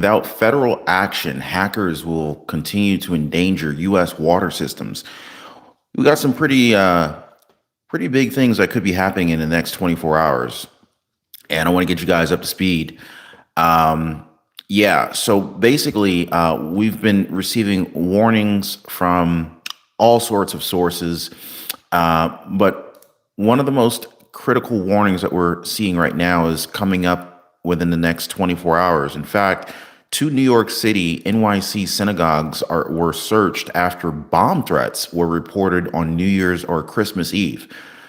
Without federal action, hackers will continue to endanger U.S. water systems. We got some pretty big things that could be happening in the next 24 hours, and I want to get you guys up to speed. Um, yeah, so basically, we've been receiving warnings from all sorts of sources, but one of the most critical warnings that we're seeing right now is coming up within the next 24 hours. In fact, two New York City NYC synagogues were searched after bomb threats were reported on New Year's or Christmas Eve.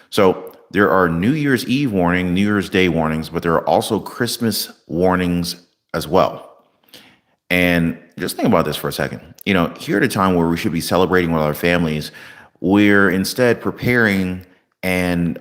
So there are New Year's Eve warning, New Year's Day warnings, but there are also Christmas warnings as well. And just think about this for a second. Here at a time where we should be celebrating with our families, we're instead preparing and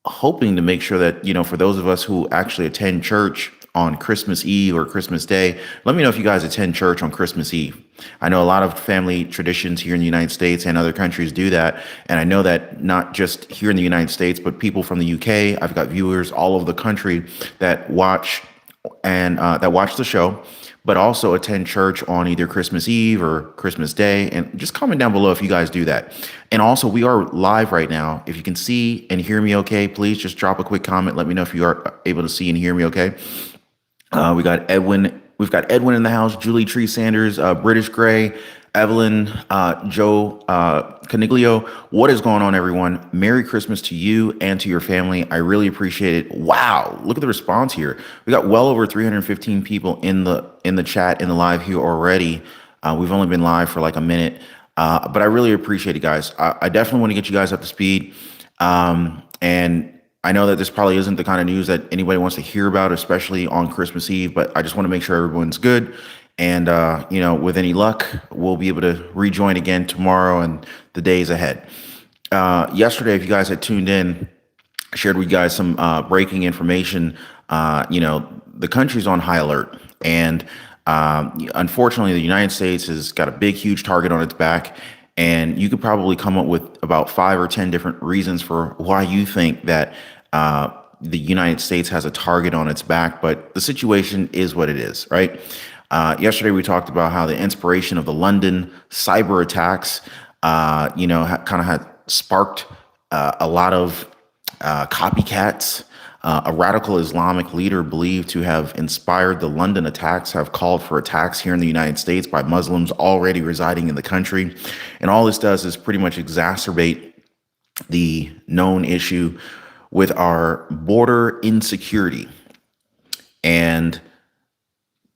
hoping to make sure that, for those of us who actually attend church on Christmas Eve or Christmas Day, let me know if you guys attend church on Christmas Eve. I know a lot of family traditions here in the United States and other countries do that. And I know that not just here in the United States, but people from the UK, I've got viewers all over the country that watch that watch the show, but also attend church on either Christmas Eve or Christmas Day. And just comment down below if you guys do that. And also, we are live right now. If you can see and hear me okay, please just drop a quick comment. Let me know if you are able to see and hear me okay. We got Edwin. We've got Edwin in the house, Julie Tree Sanders, British Gray, Evelyn, Joe Caniglio. What is going on, everyone? Merry Christmas to you and to your family. I really appreciate it. Wow, look at the response here. We got well over 315 people in the chat, in the live here already. We've only been live for like a minute, but I really appreciate it, guys. I definitely want to get you guys up to speed. And I know that this probably isn't the kind of news that anybody wants to hear about, especially on Christmas Eve, but I just want to make sure everyone's good. And, with any luck, we'll be able to rejoin again tomorrow and the days ahead. Yesterday, if you guys had tuned in, I shared with you guys some breaking information. The country's on high alert. And unfortunately, the United States has got a big, huge target on its back. And you could probably come up with about 5 or 10 different reasons for why you think that the United States has a target on its back. But the situation is what it is, right? Yesterday, we talked about how the inspiration of the London cyber attacks, kind of had sparked a lot of copycats. A radical Islamic leader believed to have inspired the London attacks have called for attacks here in the United States by Muslims already residing in the country. And all this does is pretty much exacerbate the known issue with our border insecurity. And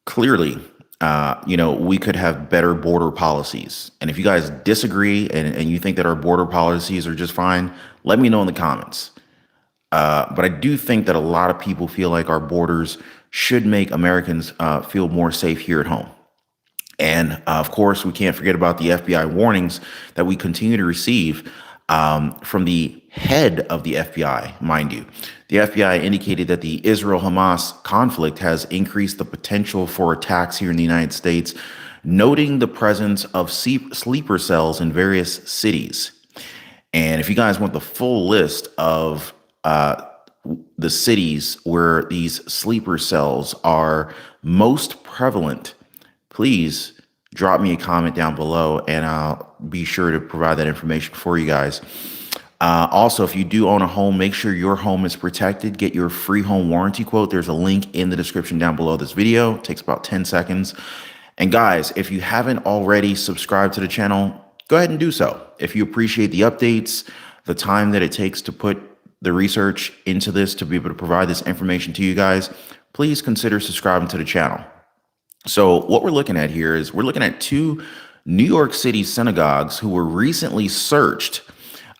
clearly, we could have better border policies. And if you guys disagree and you think that our border policies are just fine, let me know in the comments. But I do think that a lot of people feel like our borders should make Americans feel more safe here at home. And of course, we can't forget about the FBI warnings that we continue to receive from the head of the FBI, mind you. The FBI indicated that the Israel-Hamas conflict has increased the potential for attacks here in the United States, noting the presence of sleeper cells in various cities. And if you guys want the full list of the cities where these sleeper cells are most prevalent, please drop me a comment down below and I'll be sure to provide that information for you guys. Also, if you do own a home, make sure your home is protected. Get your free home warranty quote. There's a link in the description down below this video. It takes about 10 seconds. And guys, if you haven't already subscribed to the channel, go ahead and do so. If you appreciate the updates, the time that it takes to put the research into this to be able to provide this information to you guys, please consider subscribing to the channel. So what we're looking at here is we're looking at two New York City synagogues who were recently searched.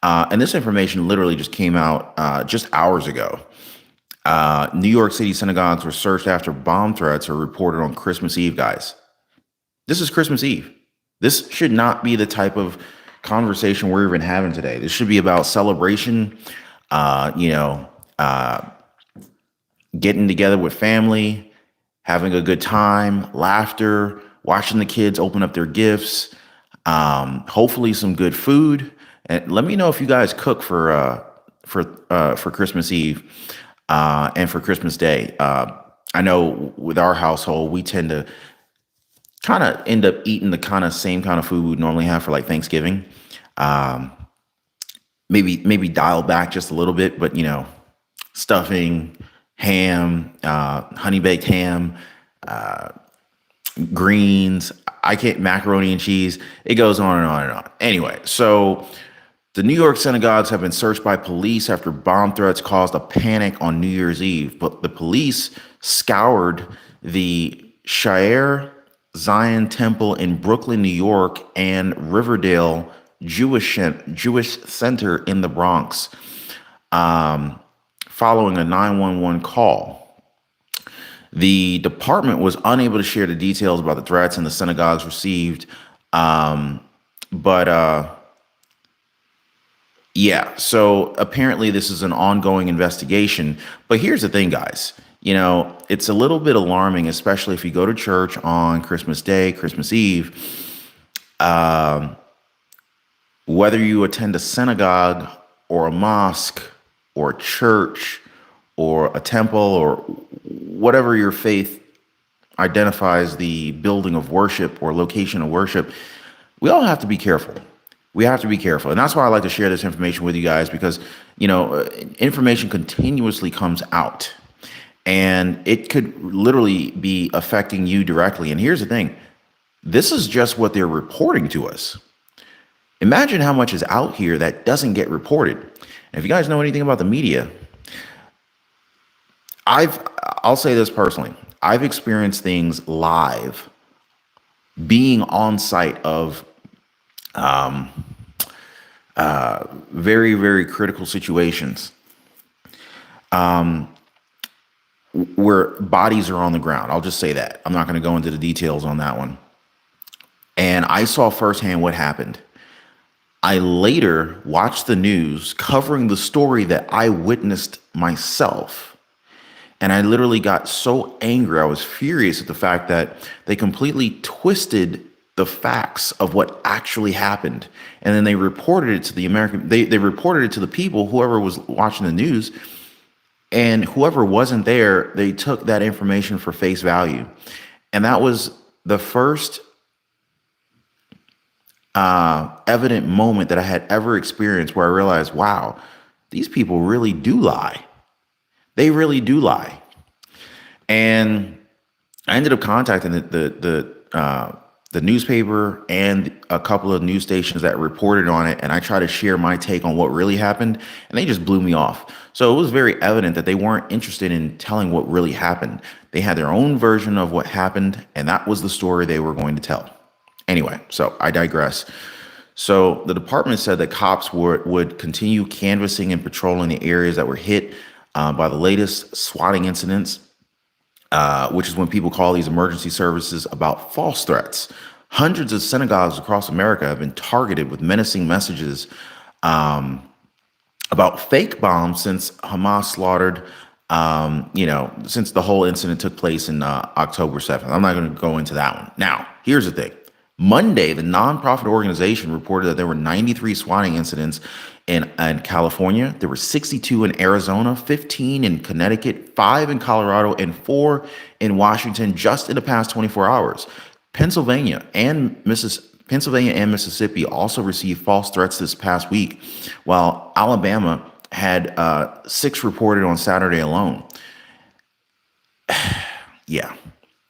And this information literally just came out just hours ago. New York City synagogues were searched after bomb threats are reported on Christmas Eve, guys. This is Christmas Eve. This should not be the type of conversation we're even having today. This should be about celebration, getting together with family, having a good time, laughter, watching the kids open up their gifts, hopefully some good food. And let me know if you guys cook for Christmas Eve and for Christmas Day. I know with our household, we tend to kind of end up eating the kind of same kind of food we would normally have for like Thanksgiving. Um, maybe dial back just a little bit, but stuffing, ham, honey baked ham, greens. I can't macaroni and cheese. It goes on and on and on. Anyway, so the New York synagogues have been searched by police after bomb threats caused a panic on New Year's Eve. But the police scoured the Sha'ar Zion Temple in Brooklyn, New York, and Riverdale Jewish Center in the Bronx, following a 911 call. The department was unable to share the details about the threats and the synagogues received, but yeah, so apparently this is an ongoing investigation. But here's the thing, guys. It's a little bit alarming, especially if you go to church on Christmas Day, Christmas Eve, whether you attend a synagogue or a mosque or a church or a temple or whatever your faith identifies the building of worship or location of worship, we all have to be careful. We have to be careful. And that's why I like to share this information with you guys, because, information continuously comes out and it could literally be affecting you directly. And here's the thing. This is just what they're reporting to us. Imagine how much is out here that doesn't get reported. And if you guys know anything about the media, I'll say this personally. I've experienced things live, being on site of very, very critical situations, where bodies are on the ground. I'll just say that. I'm not going to go into the details on that one. And I saw firsthand what happened. I later watched the news covering the story that I witnessed myself. And I literally got so angry. I was furious at the fact that they completely twisted the facts of what actually happened. And then they reported it to the they reported it to the people, whoever was watching the news, and whoever wasn't there, they took that information for face value. And that was the first evident moment that I had ever experienced where I realized, wow, these people really do lie. They really do lie. And I ended up contacting the newspaper and a couple of news stations that reported on it, and I tried to share my take on what really happened, and they just blew me off. So it was very evident that they weren't interested in telling what really happened. They had their own version of what happened, and that was the story they were going to tell. Anyway, so I digress. So the department said that cops would continue canvassing and patrolling the areas that were hit by the latest swatting incidents, which is when people call these emergency services about false threats. Hundreds of synagogues across America have been targeted with menacing messages about fake bombs since Hamas slaughtered, since the whole incident took place in October 7th. I'm not going to go into that one. Now, here's the thing. Monday, the nonprofit organization reported that there were 93 swatting incidents in California. There were 62 in Arizona, 15 in Connecticut, 5 in Colorado, and 4 in Washington just in the past 24 hours. Pennsylvania and Mississippi also received false threats this past week, while Alabama had 6 reported on Saturday alone. Yeah.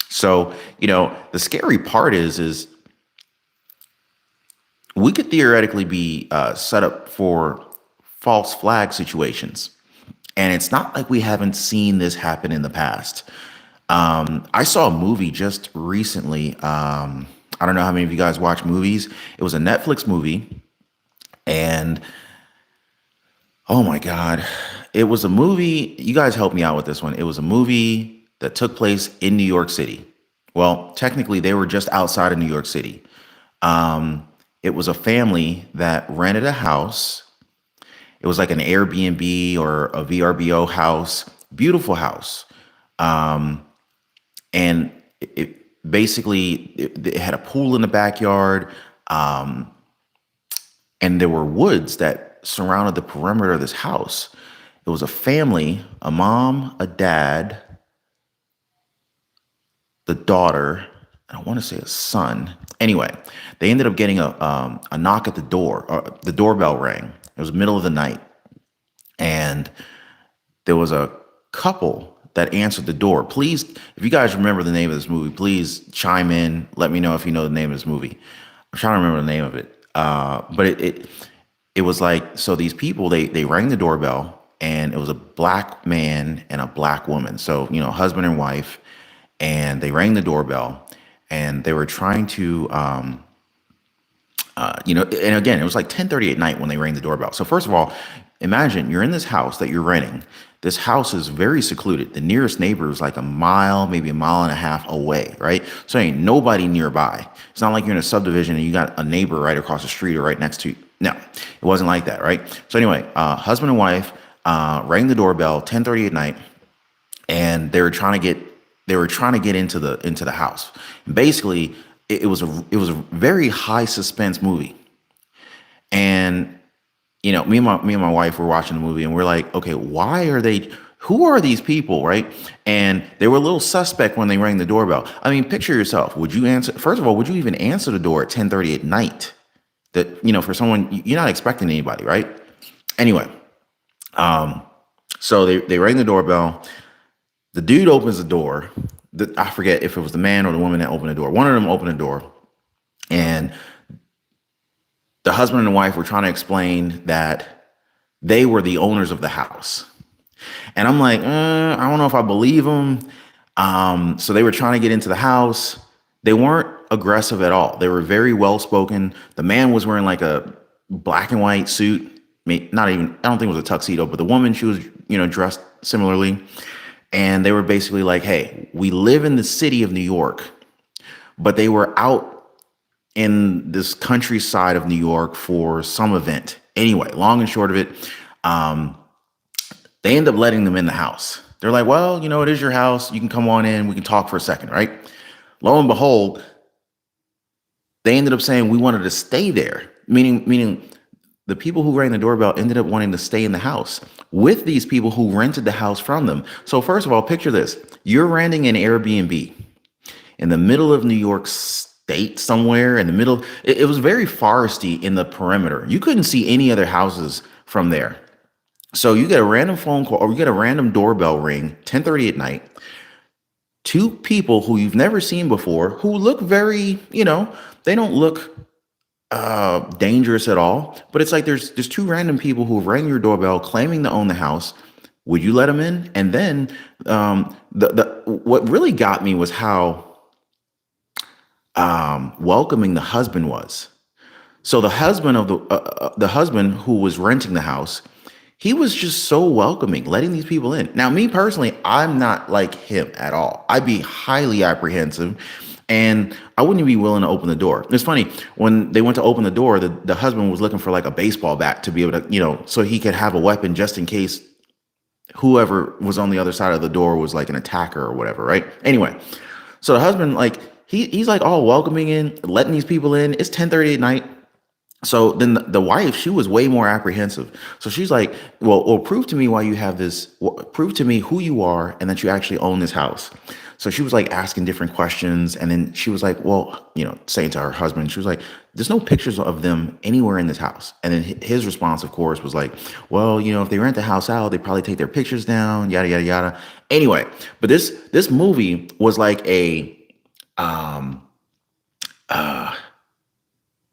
So, the scary part is we could theoretically be set up for false flag situations. And it's not like we haven't seen this happen in the past. I saw a movie just recently. I don't know how many of you guys watch movies. It was a Netflix movie. And oh my God, it was a movie. You guys help me out with this one. It was a movie that took place in New York City. Well, technically, they were just outside of New York City. It was a family that rented a house. It was like an Airbnb or a VRBO house, beautiful house. And it had a pool in the backyard. And there were woods that surrounded the perimeter of this house. It was a family, a mom, a dad, the daughter, I want to say a son. Anyway, they ended up getting a knock at the door. The doorbell rang. It was middle of the night, and there was a couple that answered the door. Please, if you guys remember the name of this movie, please chime in. Let me know if you know the name of this movie. I'm trying to remember the name of it. But it was like, so these people, they rang the doorbell, and it was a black man and a black woman. So, husband and wife, and they rang the doorbell, and they were trying to and again, it was like 10:30 at night when they rang the doorbell. So first of all, imagine you're in this house that you're renting. This house is very secluded. The nearest neighbor is like a mile, maybe a mile and a half away, right? So ain't nobody nearby. It's not like you're in a subdivision and you got a neighbor right across the street or right next to you. No, it wasn't like that, right? So anyway, husband and wife rang the doorbell 10:30 at night, and they were trying to get into the house. And basically, it was a very high suspense movie. And me and my wife were watching the movie, and we're like, okay, why are they? Who are these people, right? And they were a little suspect when they rang the doorbell. I mean, picture yourself. Would you answer? First of all, would you even answer the door at 10:30 at night? That for someone you're not expecting anybody, right? Anyway, so they rang the doorbell. The dude opens the door. I forget if it was the man or the woman that opened the door. One of them opened the door, and the husband and the wife were trying to explain that they were the owners of the house. And I'm like, I don't know if I believe them. So they were trying to get into the house. They weren't aggressive at all. They were very well spoken. The man was wearing like a black and white suit. Not even, I don't think it was a tuxedo, but the woman, she was, dressed similarly. And they were basically like, hey, we live in the city of New York, but they were out in this countryside of New York for some event. Anyway, long and short of it, they end up letting them in the house. They're like, well, it is your house. You can come on in. We can talk for a second, right? Lo and behold, they ended up saying we wanted to stay there, meaning the people who rang the doorbell ended up wanting to stay in the house with these people who rented the house from them. So first of all, picture this. You're renting an Airbnb in the middle of New York State somewhere in the middle. It was very foresty in the perimeter. You couldn't see any other houses from there. So you get a random phone call or you get a random doorbell ring, 10:30 at night. Two people who you've never seen before who look very, they don't look dangerous at all. But it's like there's two random people who rang your doorbell claiming to own the house. Would you let them in? And then the what really got me was how welcoming the husband was. So the husband who was renting the house, he was just so welcoming, letting these people in. Now, me personally, I'm not like him at all. I'd be highly apprehensive, and I wouldn't be willing to open the door. It's funny, when they went to open the door, the husband was looking for like a baseball bat to be able to, so he could have a weapon just in case whoever was on the other side of the door was like an attacker or whatever, right? Anyway, so the husband, like, he's like all welcoming in, letting these people in. It's 10:30 at night. So then the wife, she was way more apprehensive. So she's like, well, prove to me why you have this. Prove to me who you are and that you actually own this house. So she was like asking different questions. And then she was like, well, saying to her husband, she was like, there's no pictures of them anywhere in this house. And then his response, of course, was like, well, if they rent the house out, they probably take their pictures down, yada, yada, yada. Anyway, but this movie was like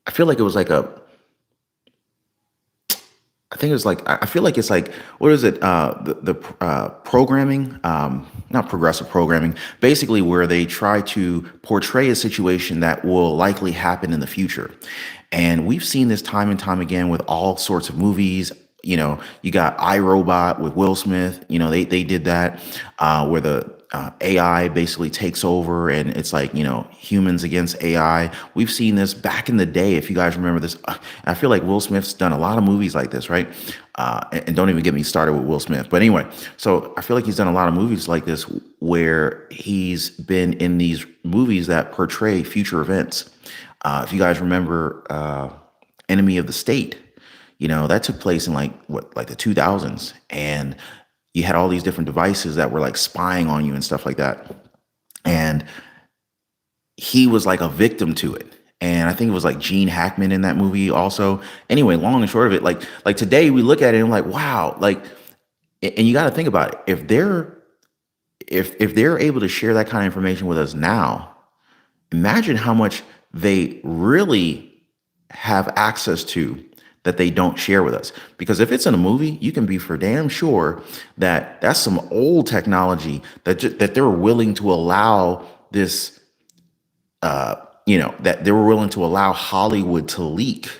I feel like it was like I think it was like, I feel like it's like, what is it? The programming, not progressive programming, basically where they try to portray a situation that will likely happen in the future. And we've seen this time and time again with all sorts of movies. You got iRobot with Will Smith. They did that where the AI basically takes over, and it's like, humans against AI. We've seen this back in the day. If you guys remember this, I feel like Will Smith's done a lot of movies like this, right? And don't even get me started with Will Smith. But anyway, so I feel like he's done a lot of movies like this where he's been in these movies that portray future events. If you guys remember Enemy of the State, that took place in like the 2000s. And you had all these different devices that were like spying on you and stuff like that. And he was like a victim to it. And I think it was like Gene Hackman in that movie also. Anyway, long and short of it, like today we look at it and I'm like, wow, like, and you got to think about it. If they're able to share that kind of information with us now, imagine how much they really have access to that they don't share with us. Because if it's in a movie, you can be for damn sure that that's some old technology that they're willing to allow this, that they were willing to allow Hollywood to leak.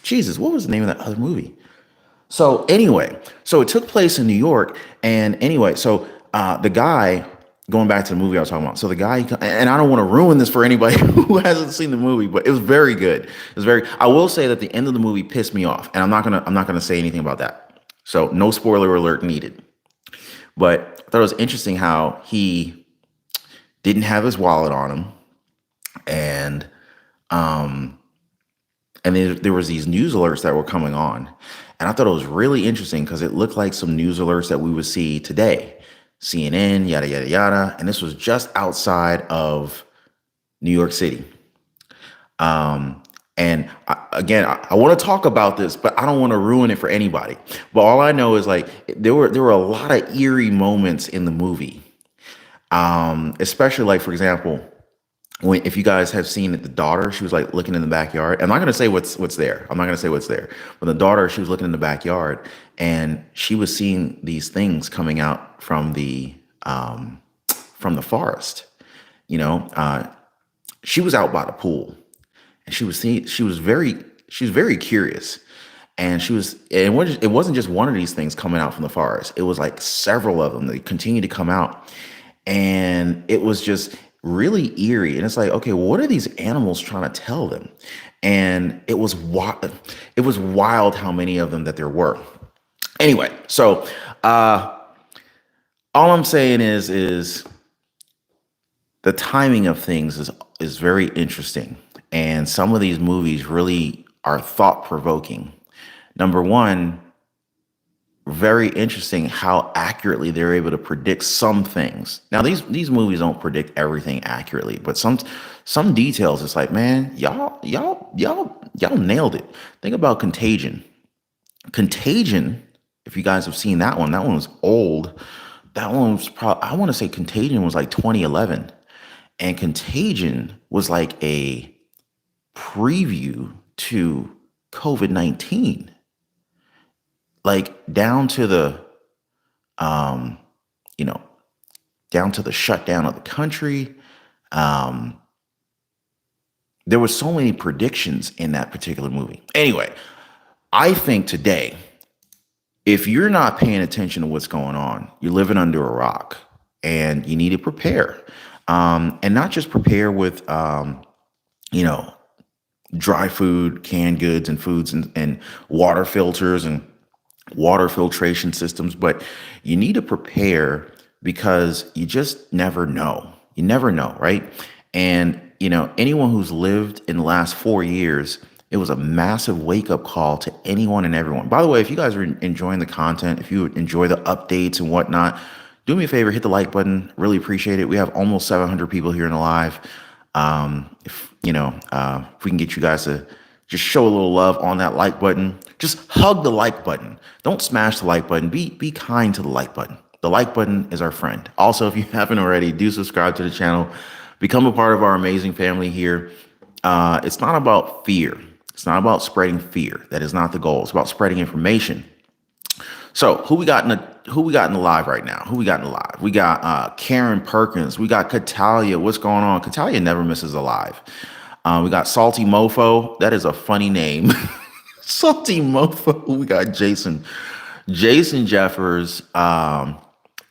Jesus, what was the name of that other movie? So anyway, so it took place in New York, and anyway, so the guy, going back to the movie I was talking about. So the guy, and I don't want to ruin this for anybody who hasn't seen the movie, but it was very good. It was very. I will say that the end of the movie pissed me off, and I'm not gonna say anything about that. So no spoiler alert needed. But I thought it was interesting how he didn't have his wallet on him, and um, and there was these news alerts that were coming on, and I thought it was really interesting because it looked like some news alerts that we would see today, CNN, yada yada yada, and this was just outside of New York City. And again, I want to talk about this, but I don't want to ruin it for anybody. But all I know is like there were a lot of eerie moments in the movie, especially like for example, when if you guys have seen it, the daughter, she was like looking in the backyard. I'm not gonna say what's there. I'm not gonna say what's there. But the daughter, she was looking in the backyard and she was seeing these things coming out from the forest. You know, she was out by the pool and she was seeing. She was very curious, and it wasn't just one of these things coming out from the forest. It was like several of them. They continued to come out, and it was just really eerie. And it's like, okay, well, what are these animals trying to tell them? And it was wild. It was wild how many of them that there were. Anyway, so all I'm saying is the timing of things is very interesting, and some of these movies really are thought provoking. Number one, very interesting how accurately they're able to predict some things. Now these movies don't predict everything accurately, but some details it's like, man, y'all nailed it. Think about Contagion. Contagion, if you guys have seen that one was old. That one was probably, I want to say Contagion was like 2011. And Contagion was like a preview to COVID-19, like um, you know, down to the shutdown of the country. Um, there were so many predictions in that particular movie. Anyway, I think today, if you're not paying attention to what's going on, you're living under a rock, and you need to prepare, and not just prepare with, you know, dry food, canned goods, and foods, and water filters and water filtration systems, but you need to prepare because you just never know. You never know, right? And, you know, anyone who's lived in the last 4 years, it was a massive wake up call to anyone and everyone. By the way, if you guys are enjoying the content, if you enjoy the updates and whatnot, do me a favor, hit the like button. Really appreciate it. We have almost 700 people here in the live. If we can get you guys to just show a little love on that like button, just hug the like button. Don't smash the like button. Be kind to the like button. The like button is our friend. Also, if you haven't already, do subscribe to the channel. Become a part of our amazing family here. It's not about fear. It's not about spreading fear. That is not the goal. It's about spreading information. So who we got in the live right now? Who we got in the live? We got Karen Perkins. We got Catalia. What's going on? Catalia never misses a live. We got Salty Mofo. That is a funny name. Salty Mofo. We got Jason Jeffers.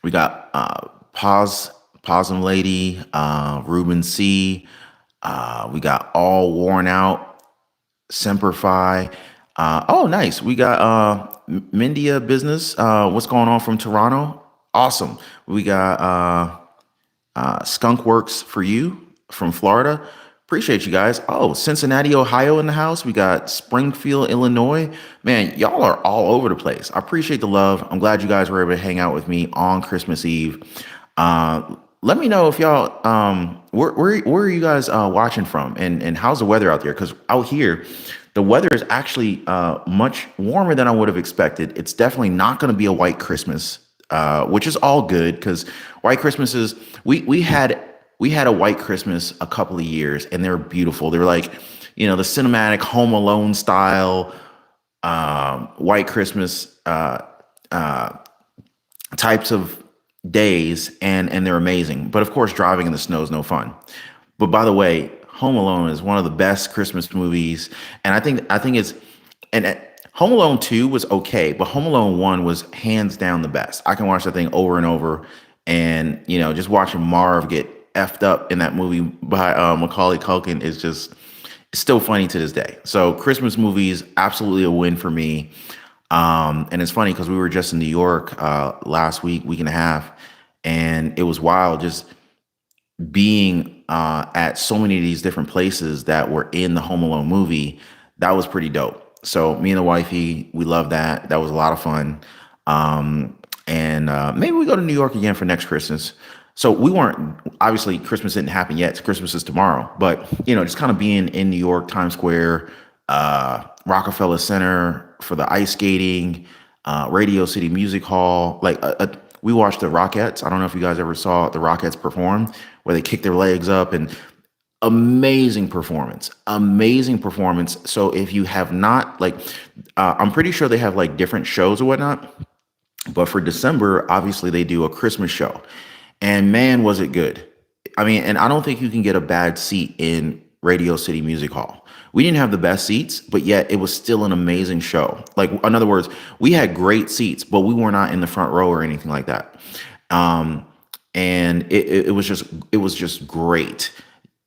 We got Possum Lady, Ruben C. We got All Worn Out, Semper Fi. Oh, nice. We got Mindia Business. What's going on from Toronto? Awesome. We got Skunk Works for You from Florida. Appreciate you guys. Oh, Cincinnati, Ohio in the house. We got Springfield, Illinois. Man, y'all are all over the place. I appreciate the love. I'm glad you guys were able to hang out with me on Christmas Eve. let me know if y'all where are you guys watching from, and how's the weather out there? Because out here, the weather is actually much warmer than I would have expected. It's definitely not going to be a white Christmas, which is all good because white Christmases we had a white Christmas a couple of years and they're beautiful. They're like, the cinematic Home Alone style white Christmas types of days, and they're amazing. But of course, driving in the snow is no fun. But by the way, Home Alone is one of the best Christmas movies, and I think it's and Home Alone 2 was okay, but Home Alone 1 was hands down the best. I can watch that thing over and over, and just watching Marv get effed up in that movie by Macaulay Culkin is just it's still funny to this day. So Christmas movies absolutely a win for me. And it's funny because we were just in New York last week and a half, and it was wild just being at so many of these different places that were in the Home Alone movie. That was pretty dope. So me and the wifey, we love that. That was a lot of fun. And maybe we go to New York again for next Christmas. So we weren't obviously Christmas didn't happen yet. Christmas is tomorrow, but just kind of being in New York, Times Square, Rockefeller Center for the ice skating, Radio City Music Hall. We watched the Rockettes. I don't know if you guys ever saw the Rockettes perform, where they kick their legs up, and amazing performance, amazing performance. So if you have not, I'm pretty sure they have like different shows or whatnot, but for December, obviously they do a Christmas show, and man, was it good. I mean, and I don't think you can get a bad seat in Radio City Music Hall. We didn't have the best seats, but yet it was still an amazing show. Like, in other words, we had great seats, but we were not in the front row or anything like that. And it was just great.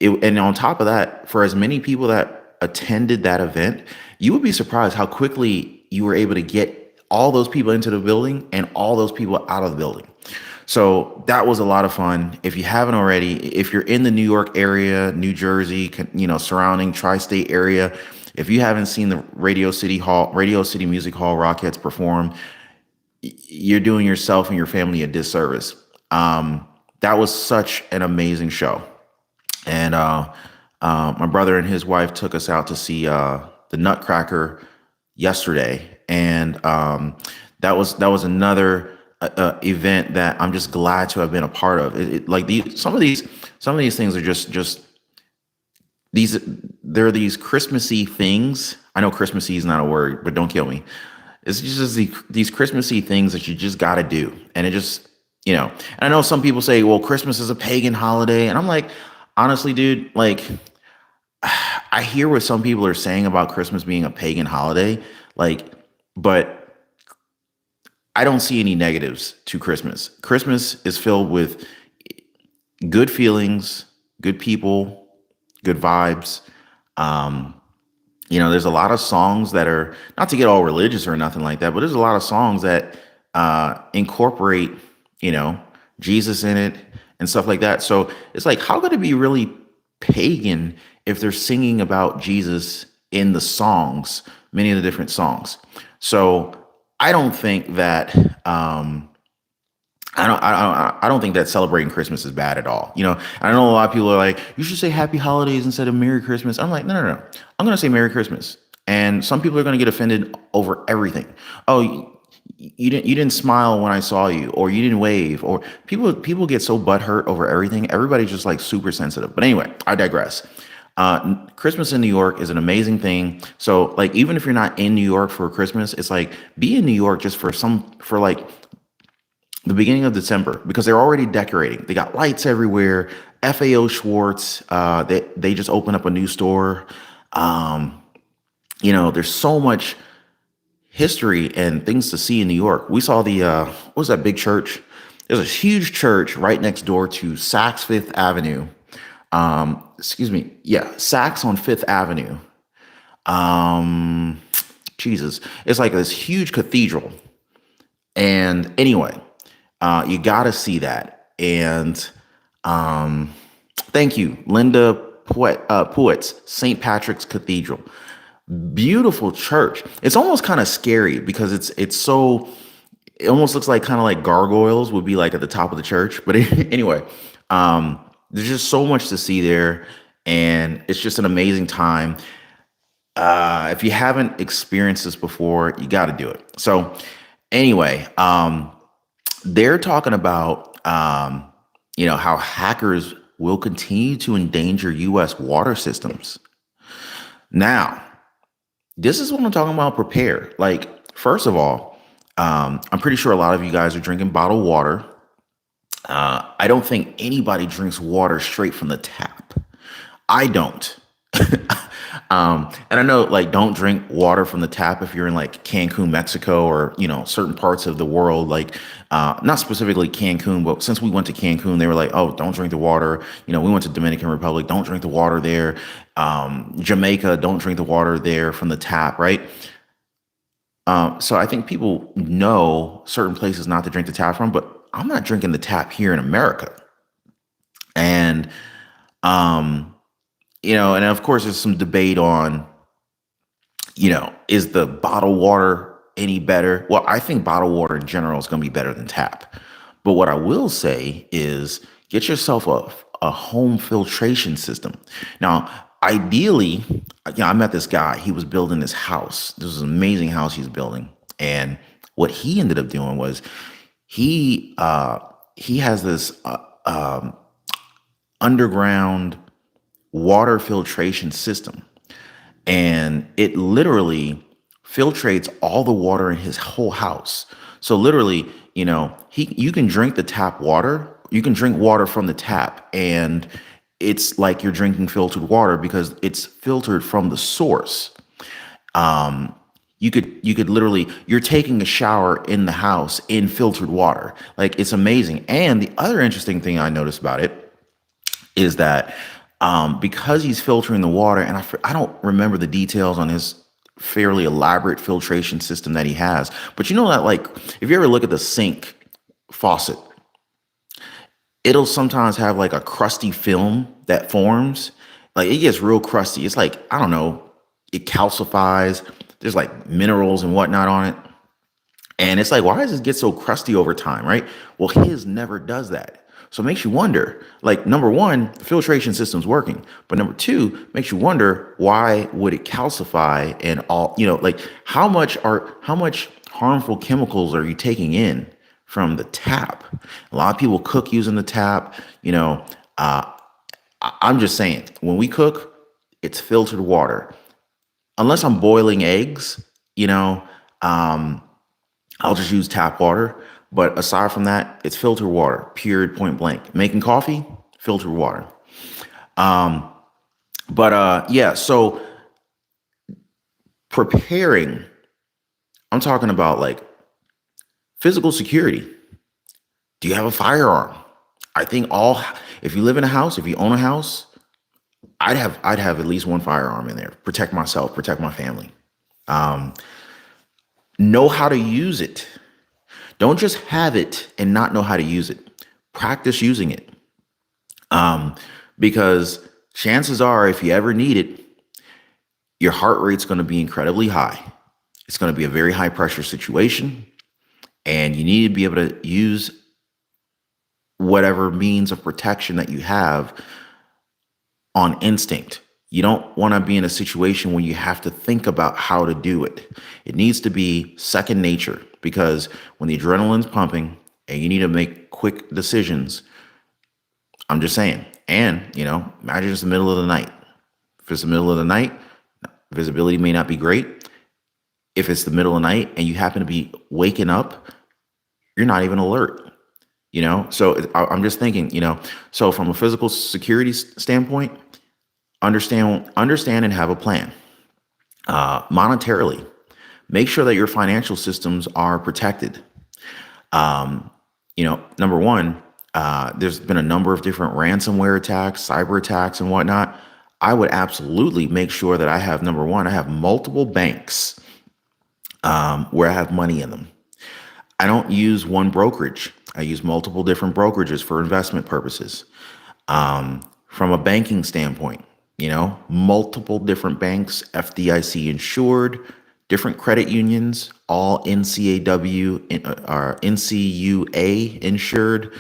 And on top of that, for as many people that attended that event, you would be surprised how quickly you were able to get all those people into the building and all those people out of the building. So that was a lot of fun. If you haven't already, if you're in the New York area, New Jersey, surrounding tri-state area, if you haven't seen the Radio City Music Hall Rockettes perform, you're doing yourself and your family a disservice. That was such an amazing show. And my brother and his wife took us out to see the Nutcracker yesterday, and that was another event that I'm just glad to have been a part of. Some of these things are just these. There are these Christmassy things. I know Christmassy is not a word, but don't kill me. It's just these Christmassy things that you just got to do, and it just And I know some people say, well, Christmas is a pagan holiday, and I'm like, honestly, dude, I hear what some people are saying about Christmas being a pagan holiday, but I don't see any negatives to Christmas. Christmas is filled with good feelings, good people, good vibes. There's a lot of songs that are, not to get all religious or nothing like that, but there's a lot of songs that incorporate, Jesus in it and stuff like that. So it's like, how could it be really pagan if they're singing about Jesus in the songs, many of the different songs? So I don't think that I don't think that celebrating Christmas is bad at all. I know a lot of people are like, you should say Happy Holidays instead of Merry Christmas. I'm like, no. I'm going to say Merry Christmas. And some people are going to get offended over everything. Oh, you didn't smile when I saw you, or you didn't wave, or people get so butthurt over everything. Everybody's just like super sensitive. But anyway, I digress. Christmas in New York is an amazing thing. So even if you're not in New York for Christmas, it's like be in New York just for the beginning of December, because they're already decorating. They got lights everywhere. FAO Schwartz, they just opened up a new store. There's so much history and things to see in New York. We saw what was that big church? There's a huge church right next door to Saks Fifth Avenue. Saks on Fifth Avenue. Jesus, it's like this huge cathedral. And anyway, you got to see that. And thank you, Linda Poets, St. Patrick's Cathedral. Beautiful church. It's almost kind of scary because it almost looks like kind of like gargoyles would be like at the top of the church. But anyway, There's just so much to see there, and it's just an amazing time. If you haven't experienced this before, you got to do it. So, anyway, they're talking about how hackers will continue to endanger U.S. water systems. Now, this is what I'm talking about. Prepare. Like, first of all, I'm pretty sure a lot of you guys are drinking bottled water. I don't think anybody drinks water straight from the tap. I don't. And I know, like, don't drink water from the tap if you're in like Cancun, Mexico, or certain parts of the world. Like, not specifically Cancun, but since we went to Cancun, they were like, "Oh, don't drink the water." We went to Dominican Republic, don't drink the water there. Jamaica, don't drink the water there from the tap, right? So I think people know certain places not to drink the tap from, but I'm not drinking the tap here in America. And and of course there's some debate on, is the bottled water any better? Well, I think bottled water in general is going to be better than tap. But what I will say is get yourself a home filtration system. Now, ideally, I met this guy. He was building this house. This was an amazing house he's building. And what he ended up doing was he has this underground water filtration system, and it literally filtrates all the water in his whole house. So literally, you can drink the tap water, you can drink water from the tap, and it's like you're drinking filtered water because it's filtered from the source. You could literally, you're taking a shower in the house in filtered water. Like, it's amazing. And the other interesting thing I noticed about it is that because he's filtering the water, and I don't remember the details on his fairly elaborate filtration system that he has, but that, like, if you ever look at the sink faucet, it'll sometimes have like a crusty film that forms. Like, it gets real crusty. It's like, I don't know, it calcifies. There's like minerals and whatnot on it. And it's like, why does it get so crusty over time, right? Well, his never does that. So it makes you wonder, like, number one, the filtration system's working. But number two, makes you wonder, why would it calcify and all, like, how much harmful chemicals are you taking in from the tap? A lot of people cook using the tap. I'm just saying, when we cook, it's filtered water. Unless I'm boiling eggs, I'll just use tap water. But aside from that, it's filtered water, period, point blank. Making coffee, filtered water. Yeah, so preparing, I'm talking about like physical security. Do you have a firearm? I think if you live in a house, if you own a house, I'd have at least one firearm in there. Protect myself, protect my family. Know how to use it. Don't just have it and not know how to use it. Practice using it. Because chances are, if you ever need it, your heart rate's going to be incredibly high. It's going to be a very high pressure situation, and you need to be able to use whatever means of protection that you have on instinct. You don't want to be in a situation where you have to think about how to do it. It needs to be second nature, because when the adrenaline's pumping and you need to make quick decisions, I'm just saying. And, imagine it's the middle of the night. If it's the middle of the night, visibility may not be great. If it's the middle of the night and you happen to be waking up, you're not even alert. So I'm just thinking, so from a physical security standpoint, understand and have a plan. Monetarily, make sure that your financial systems are protected. Number one, there's been a number of different ransomware attacks, cyber attacks, and whatnot. I would absolutely make sure that I have, number one, I have multiple banks where I have money in them. I don't use one brokerage. I use multiple different brokerages for investment purposes. From a banking standpoint, multiple different banks, FDIC insured, different credit unions, all NCAW or NCUA insured.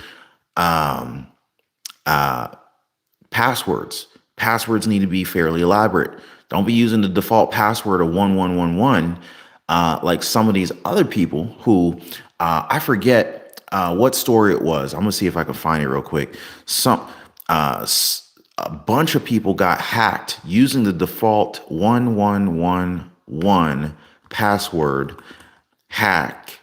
Passwords. Passwords need to be fairly elaborate. Don't be using the default password of 1111 like some of these other people who I forget what story it was. I'm gonna see if I can find it real quick. A bunch of people got hacked using the default 1111 password hack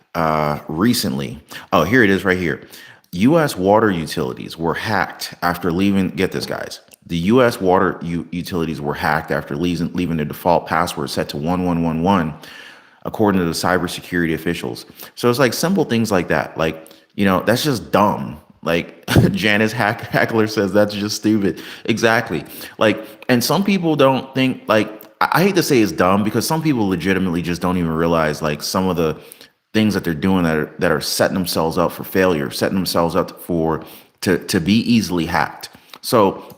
recently. Oh, here it is right here. U.S. water utilities were hacked after leaving. Get this, guys. The U.S. water utilities were hacked after leaving their default password set to 1111, according to the cybersecurity officials. So it's like simple things like that. Like, that's just dumb. Like Janice Hackler says, that's just stupid. Exactly. Like, and some people don't think, like, I hate to say it's dumb because some people legitimately just don't even realize like some of the things that they're doing that are setting themselves up for failure, setting themselves up to be easily hacked. So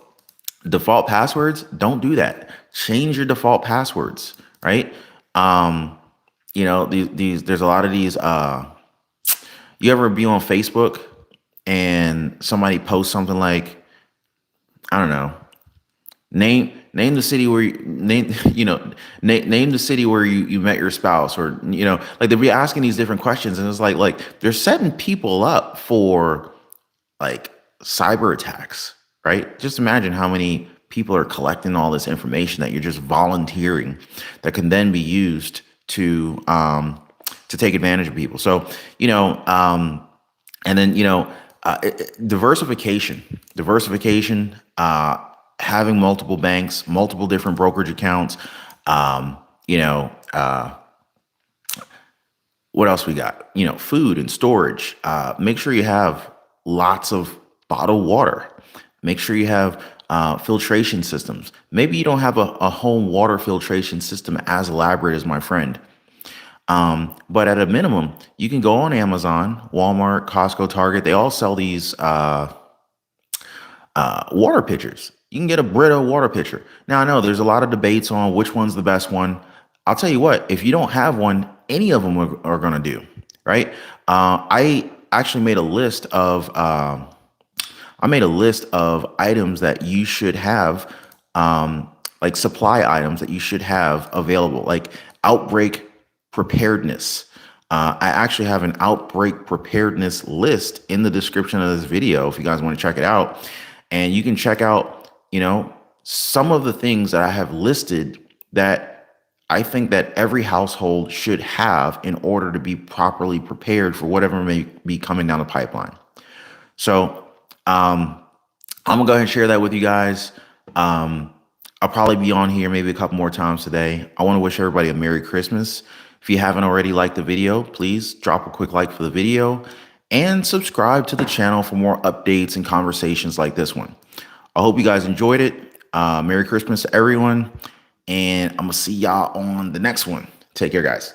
default passwords, don't do that. Change your default passwords, right? These there's a lot of these you ever be on Facebook and somebody posts something like, I don't know, name the city where name the city where you met your spouse, or like they'll be asking these different questions, and it's like they're setting people up for like cyber attacks, right? Just imagine how many people are collecting all this information that you're just volunteering that can then be used to take advantage of people. So and then diversification, having multiple banks, multiple different brokerage accounts. What else we got? Food and storage. Make sure you have lots of bottled water. Make sure you have filtration systems. Maybe you don't have a home water filtration system as elaborate as my friend. But at a minimum, you can go on Amazon, Walmart, Costco, Target. They all sell these water pitchers. You can get a Brita water pitcher. Now, I know there's a lot of debates on which one's the best one. I'll tell you what, if you don't have one, any of them are going to do, right? I actually made a list of items that you should have, like supply items that you should have available, like outbreak preparedness. I actually have an outbreak preparedness list in the description of this video if you guys want to check it out. And you can check out, some of the things that I have listed that I think that every household should have in order to be properly prepared for whatever may be coming down the pipeline. So I'm gonna go ahead and share that with you guys. I'll probably be on here maybe a couple more times today. I want to wish everybody a Merry Christmas. If you haven't already liked the video, please drop a quick like for the video and subscribe to the channel for more updates and conversations like this one. I hope you guys enjoyed it. Merry Christmas to everyone. And I'm going to see y'all on the next one. Take care, guys.